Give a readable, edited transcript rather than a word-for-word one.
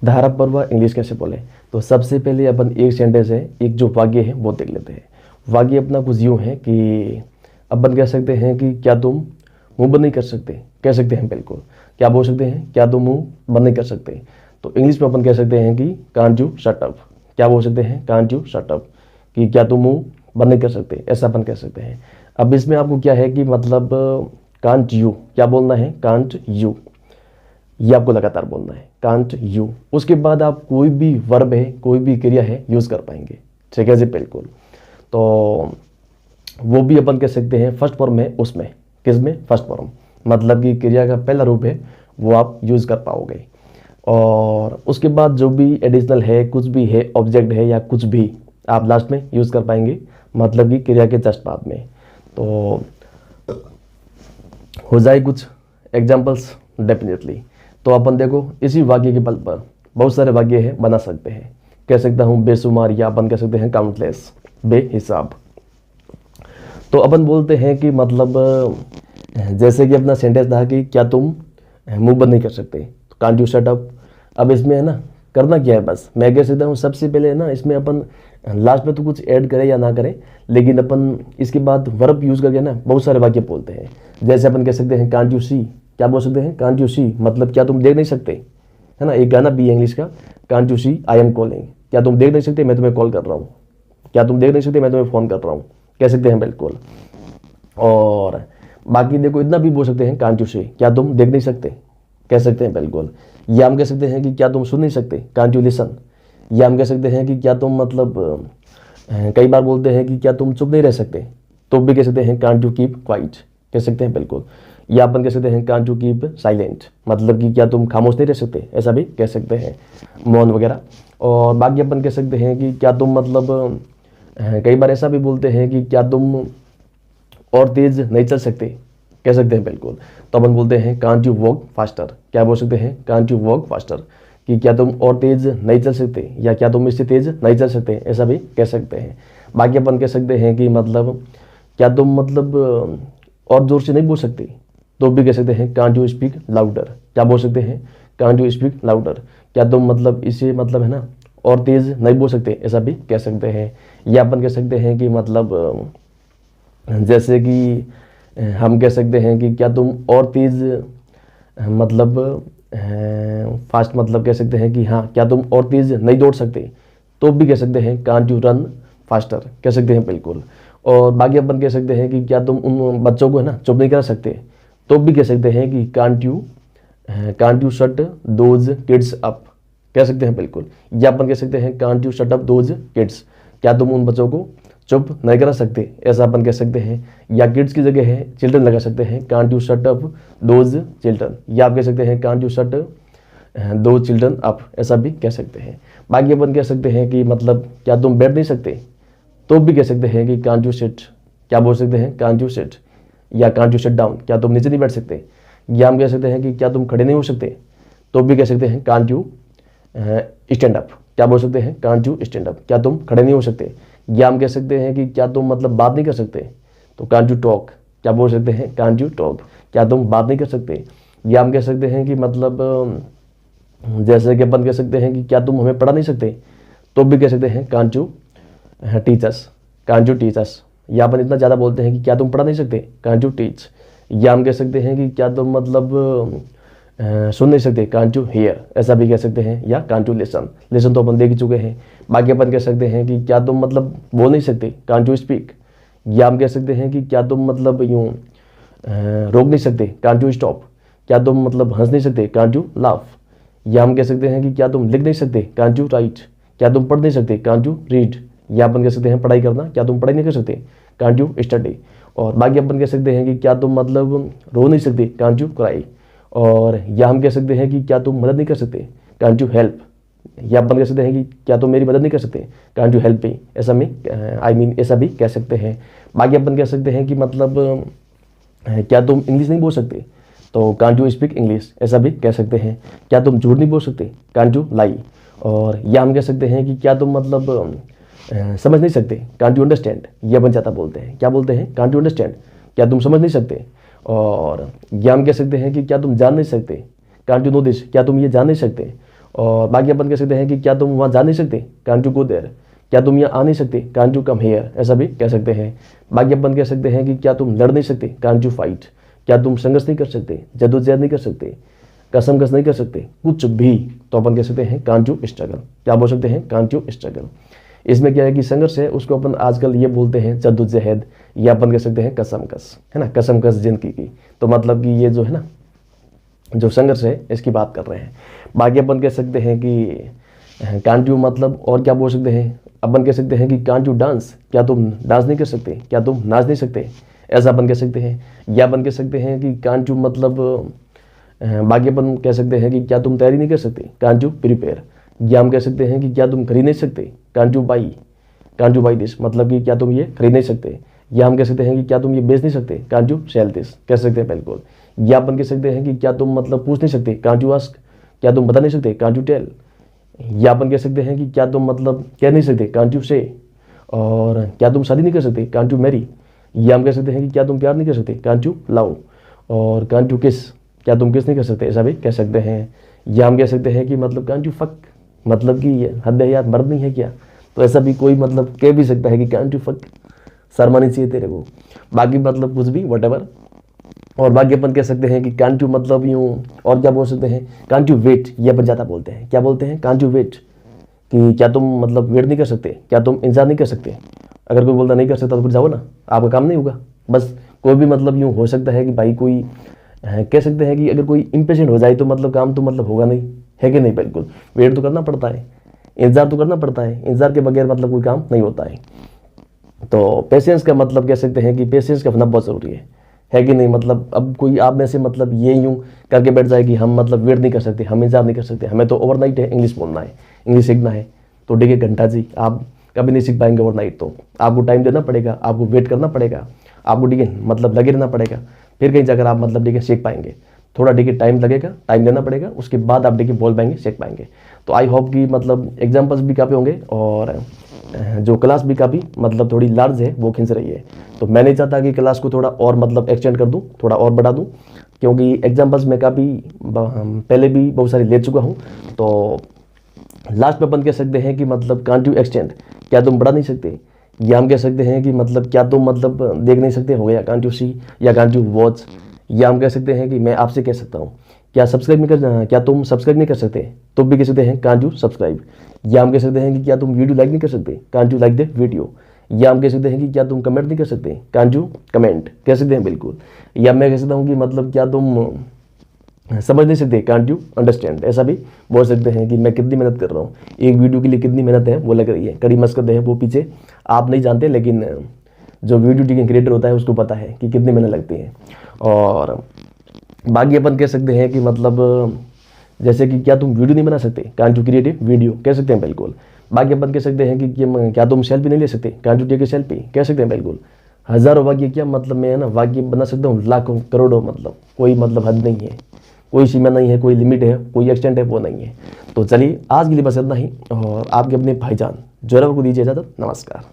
धारा पर्व इंग्लिश कैसे बोले। तो सबसे पहले अपन एक सेंटेंस है, एक जो वाक्य है वो देख लेते हैं। वाक्य अपना कुछ यूँ है कि अपन कह सकते हैं कि क्या तुम मुंह बंद नहीं कर सकते, कह सकते हैं बिल्कुल। क्या बोल सकते हैं, क्या तुम मुंह बंद नहीं कर सकते। तो इंग्लिश में अपन कह सकते हैं कि कांट यू शट अप। क्या बोल सकते हैं, कांट यू शट अप, कि क्या तुम मुंह बंद नहीं कर सकते, ऐसा अपन कह सकते हैं। अब इसमें आपको क्या है कि मतलब कांट यू क्या बोलना है, कांट यू, ये आपको लगातार बोलना है, कांट यू। उसके बाद आप कोई भी वर्ब है, कोई भी क्रिया है यूज़ कर पाएंगे, ठीक है जी, बिल्कुल। तो वो भी अपन कह सकते हैं फर्स्ट फॉर्म में, उसमें किसमें, फर्स्ट फॉर्म, मतलब कि क्रिया का पहला रूप है वो आप यूज़ कर पाओगे। और उसके बाद जो भी एडिशनल है, कुछ भी है, ऑब्जेक्ट है या कुछ भी, आप लास्ट में यूज़ कर पाएंगे, मतलब कि क्रिया के जस्ट बाद में। तो हो जाए कुछ एग्जाम्पल्स डेफिनेटली। तो अपन देखो इसी वाक्य के बल पर बहुत सारे वाक्य है बना सकते हैं। कह सकता हूँ बेशुमार, या अपन कह सकते हैं काउंटलेस, बेहिसाब। तो अपन बोलते हैं कि मतलब जैसे कि अपना सेंटेंस था कि क्या तुम मुंह बंद नहीं कर सकते, तो कांट यू शट अप। अब इसमें है ना करना क्या है, बस मैं कह सकता हूँ सबसे पहले है ना, इसमें अपन लास्ट में तो कुछ ऐड करें या ना करें, लेकिन अपन इसके बाद वर्ब यूज़ करके ना बहुत सारे वाक्य बोलते हैं। जैसे अपन कह सकते हैं कांट यू सी, क्या बोल सकते हैं, कांट यू सी, मतलब क्या तुम देख नहीं सकते, है ना। एक गाना भी है इंग्लिश का, can't you see I am calling, क्या तुम देख नहीं सकते मैं तुम्हें कॉल कर रहा हूँ, क्या तुम देख नहीं सकते मैं तुम्हें फ़ोन कर रहा हूँ, कह सकते हैं बिल्कुल। और बाकी देखो इतना भी बोल सकते हैं, कांट यू सी, क्या तुम देख नहीं सकते, कह सकते हैं बिल्कुल। या हम कह सकते हैं कि क्या तुम सुन नहीं सकते, कांट यू लिसन। या हम कह सकते हैं कि क्या तुम मतलब कई बार बोलते हैं कि क्या तुम चुप नहीं रह सकते, तो भी कह सकते हैं कांट यू कीप क्वाइट, कह सकते हैं बिल्कुल। या अपन कह सकते हैं कांट यू कीप साइलेंट, मतलब कि क्या तुम खामोश नहीं रह सकते, ऐसा भी कह सकते हैं, मौन वगैरह। और बाकी अपन कह सकते हैं कि क्या तुम मतलब कई बार ऐसा भी बोलते हैं कि क्या तुम और तेज़ नहीं चल सकते, कह सकते हैं बिल्कुल। तो अपन बोलते हैं कांट यू वॉक फास्टर, क्या बोल सकते हैं, कांट यू वॉक फास्टर, कि क्या तुम और तेज़ नहीं चल सकते, या क्या तुम इससे तेज़ नहीं चल सकते, ऐसा भी कह सकते हैं। बाकी अपन कह सकते हैं कि मतलब क्या तुम मतलब और ज़ोर से नहीं बोल सकते, तो भी कह सकते हैं कांट यू स्पीक लाउडर। क्या बोल सकते हैं, कांट यू स्पीक लाउडर, क्या तुम मतलब इसे मतलब है ना और तेज़ नहीं बोल सकते, ऐसा भी कह सकते हैं। या अपन कह सकते हैं कि मतलब जैसे कि हम कह सकते हैं कि क्या तुम और तेज़ मतलब फास्ट, मतलब कह सकते हैं कि हाँ क्या तुम और तेज़ नहीं दौड़ सकते, तो भी कह सकते हैं कांट यू रन फास्टर, कह सकते हैं बिल्कुल। और बाकी अपन कह सकते हैं कि क्या तुम उन बच्चों को है ना चुप नहीं करा सकते, तो भी कह सकते हैं कि can't you shut those kids up, कह सकते हैं बिल्कुल। या अपन कह सकते हैं can't you shut up those kids, क्या तुम उन बच्चों को चुप नहीं करा सकते, ऐसा अपन कह सकते हैं। या किड्स की जगह है चिल्ड्रन लगा सकते हैं, can't you shut up those children. या आप कह सकते हैं कांट यू शट दो चिल्ड्रन अप, ऐसा भी कह सकते हैं। बाकी अपन कह सकते हैं कि मतलब क्या तुम बैठ नहीं सकते, तो भी कह सकते हैं कि कांट यू सिट, क्या बोल सकते हैं, कांट यू सिट। या कांट यू सिट डाउन, क्या तुम नीचे नहीं बैठ सकते। या हम कह सकते हैं कि क्या तुम खड़े नहीं हो सकते, तो भी कह सकते हैं कांट यू स्टैंड अप, क्या बोल सकते हैं, कांट यू स्टैंड अप, क्या तुम खड़े नहीं हो सकते। या हम कह सकते हैं कि क्या तुम मतलब बात नहीं कर सकते, तो कांट यू टॉक, क्या बोल सकते हैं, कांट यू टॉक, क्या तुम बात नहीं कर सकते। या हम कह सकते हैं कि मतलब जैसे कि अपन कह सकते हैं कि क्या तुम हमें पढ़ा नहीं सकते, तो भी कह सकते हैं can't you teach us, can't you teach us. या अपन इतना ज़्यादा बोलते हैं कि क्या तुम पढ़ा नहीं सकते, कांट यू टीच। या हम कह सकते हैं कि क्या तुम मतलब सुन नहीं सकते, कांट यू हियर, ऐसा भी कह सकते हैं। या कांट यू लिसन, लिसन तो अपन देख चुके हैं। बाकी अपन कह सकते हैं कि क्या तुम मतलब बोल नहीं सकते, कांट यू स्पीक। या हम कह सकते हैं कि क्या तुम मतलब यूँ रोक नहीं सकते, कांट यू स्टॉप, क्या तुम मतलब हंस नहीं सकते, कांट यू लाफ। या हम कह सकते हैं कि क्या तुम लिख नहीं सकते, कांट यू राइट, क्या तुम पढ़ नहीं सकते, कांट यू रीड। या अपन कह सकते हैं पढ़ाई करना, क्या तुम पढ़ाई नहीं कर सकते, कांट यू स्टडी। और बाकी अपन कह सकते हैं कि क्या तुम मतलब रो नहीं सकते, कांट यू क्राई। और या हम कह सकते हैं कि क्या तुम मदद नहीं कर सकते, कांट यू हेल्प। या अपन कह सकते हैं कि क्या तुम मेरी मदद नहीं कर सकते, कांट यू हेल्प मी, ऐसा में ऐसा भी कह सकते हैं। बाकी अपन कह सकते हैं कि मतलब क्या तुम इंग्लिश नहीं बोल सकते, तो कांट यू स्पीक इंग्लिश, ऐसा भी कह सकते हैं। क्या तुम झूठ नहीं बोल सकते, कांट यू लाई। और या हम कह सकते हैं कि क्या तुम मतलब समझ नहीं सकते, कांट यू अंडरस्टैंड। ये अपन ज़्यादा बोलते हैं, क्या बोलते हैं, कांट यू अंडरस्टैंड, क्या तुम समझ नहीं सकते। और या हम कह सकते हैं कि क्या तुम जान नहीं सकते, कांट यू नो दिस, क्या तुम ये जान नहीं सकते। और बाकी अपन कह सकते हैं कि क्या तुम वहाँ जा नहीं सकते, कांट यू गो देयर। क्या तुम यहाँ आ नहीं सकते, कांट यू कम हेयर, ऐसा भी कह सकते हैं। बाकी अपन कह सकते हैं कि क्या तुम लड़ नहीं सकते, कांट यू फाइट। क्या तुम संघर्ष नहीं कर सकते, जद्दोजहद नहीं कर सकते, कसमकस नहीं कर सकते, कुछ भी, तो अपन कह सकते हैं कांट यू स्ट्रगल। क्या बोल सकते हैं, कांट यू स्ट्रगल। इसमें क्या है कि संघर्ष है उसको अपन आजकल ये बोलते हैं जद्दोजहद, या अपन कह सकते हैं कसमकस, है ना, कसमकस जिंदगी की। तो मतलब कि ये जो है ना, जो संघर्ष है इसकी बात कर रहे हैं। बाकी अपन कह सकते हैं कि कांट यू मतलब और क्या बोल सकते हैं, अपन कह सकते हैं कि कांट यू डांस, क्या तुम डांस नहीं कर सकते, क्या तुम नाच नहीं सकते, ऐसा अपन कह सकते हैं। या अपन कह सकते हैं कि कांट यू मतलब बाकी अपन कह सकते हैं कि क्या तुम तैयारी नहीं कर सकते, कांट यू प्रिपेयर। या हम कह सकते हैं कि क्या तुम खरीद नहीं सकते, कांट यू बाई दिस, मतलब कि क्या तुम ये खरीद नहीं सकते। या हम कह सकते हैं कि क्या तुम ये बेच नहीं सकते, कांट यू सेल दिस, कह सकते हैं बिल्कुल। या अपन कह सकते हैं कि क्या तुम मतलब पूछ नहीं सकते, कांट यू आस्क, क्या तुम बता नहीं सकते, कांट यू टेल। या अपन कह सकते हैं कि क्या तुम मतलब कह नहीं सकते, कांट यू से। और क्या तुम शादी नहीं कर सकते, कांट यू मैरी। या हम कह सकते हैं कि क्या तुम प्यार नहीं कर सकते, कांट यू लव। और कांट यू किस, क्या तुम किस नहीं कर सकते, ऐसा भी कह सकते हैं। या हम कह सकते हैं कि मतलब कांट यू फक, मतलब कि हद है यार, मर्द नहीं है क्या, तो ऐसा भी कोई मतलब कह भी सकता है कि कांट यू फक, शर्मा नहीं चाहिए तेरे को। बाकी मतलब कुछ भी व्हाटएवर। और बाकी अपन कह सकते हैं कि कांट यू मतलब यूँ, और क्या बोल सकते हैं, कांट यू वेट, ये अपन ज़्यादा बोलते हैं। क्या बोलते हैं, कांट यू वेट, कि क्या तुम मतलब वेट नहीं कर सकते, क्या तुम इंतजार नहीं कर सकते। अगर कोई बोलता नहीं कर सकता तो फिर जाओ ना, आपका काम नहीं होगा। बस कोई भी मतलब यूँ हो सकता है कि भाई कोई कह सकते हैं कि अगर कोई इम्पेशेंट हो जाए तो मतलब काम तो मतलब होगा नहीं, है कि नहीं। बिल्कुल, वेट तो करना पड़ता है, इंतजार तो करना पड़ता है, इंतजार के बगैर मतलब कोई काम नहीं होता है। तो पेशेंस का मतलब कह सकते हैं कि पेशेंस का होना बहुत ज़रूरी है कि नहीं। मतलब अब कोई आप में से मतलब ये यूँ करके बैठ जाए कि हम मतलब वेट नहीं कर सकते, हम इंतजार नहीं कर सकते, हमें तो ओवरनाइट है इंग्लिश बोलना है, इंग्लिश सीखना है। तो देखिए घंटा जी, आप कभी नहीं सीख पाएंगे ओवरनाइट, तो आपको टाइम देना पड़ेगा, आपको वेट करना पड़ेगा, आपको ठीक है मतलब लगे रहना पड़ेगा, फिर कहीं जाकर आप मतलब ठीक है सीख पाएंगे। थोड़ा ठीक है टाइम लगेगा, टाइम देना पड़ेगा, उसके बाद आप ठीक है बोल पाएंगे, सीख पाएंगे। तो आई होप कि मतलब एग्जाम्पल्स भी काफ़ी होंगे और जो क्लास भी काफ़ी मतलब थोड़ी लार्ज है वो खींच रही है। तो मैं नहीं चाहता कि क्लास को थोड़ा और मतलब एक्सटेंड कर दूं, थोड़ा और बढ़ा दूं, क्योंकि एग्जाम्पल्स में काफ़ी पहले भी बहुत सारे ले चुका हूं। तो लास्ट में अपन कह सकते हैं कि मतलब कांट यू एक्सटेंड, क्या तुम बढ़ा नहीं सकते। या हम कह सकते हैं कि मतलब क्या तुम मतलब देख नहीं सकते, हो गया कांट यू सी या कांट यू वॉच। या हम कह सकते हैं कि मैं आपसे कह सकता हूँ, क्या सब्सक्राइब नहीं कर, क्या तुम सब्सक्राइब नहीं कर सकते, तो भी कह सकते हैं कांट यू सब्सक्राइब। या हम कह सकते हैं कि क्या तुम वीडियो लाइक नहीं कर सकते, can't you like the video. या हम कह सकते हैं कि क्या तुम कमेंट नहीं कर सकते, कांट यू कमेंट, कह सकते हैं बिल्कुल। या मैं कह सकता हूँ कि मतलब क्या तुम समझ नहीं सकते, कांट यू अंडरस्टैंड, ऐसा भी बोल सकते हैं कि मैं कितनी मेहनत कर रहा हूँ, एक वीडियो के लिए कितनी मेहनत है वो लग रही है, कड़ी मशक्कत है वो पीछे आप नहीं जानते, लेकिन जो वीडियो टीकिंग क्रिएटर होता है उसको पता है कि कितनी मेहनत लगती है। और बाकी अपन कह सकते हैं कि मतलब जैसे कि क्या तुम वीडियो नहीं बना सकते, कांट यू क्रिएटिव वीडियो, कह सकते हैं बिल्कुल। बाकी अपन कह सकते हैं कि क्या तुम सेल्फी नहीं ले सकते, can't you take a selfie, कह सकते हैं बिल्कुल। हज़ारों वाक्य, क्या मतलब मैं है ना वाक्य बना सकता हूँ, लाखों करोड़ों, मतलब कोई मतलब हद नहीं है, कोई सीमा नहीं है, कोई लिमिट है, कोई एक्सटेंट है वो नहीं है। तो चलिए आज के लिए बस इतना ही, और आपके अपने भाईजान जोरावर को दीजिए इजाज़त। नमस्कार।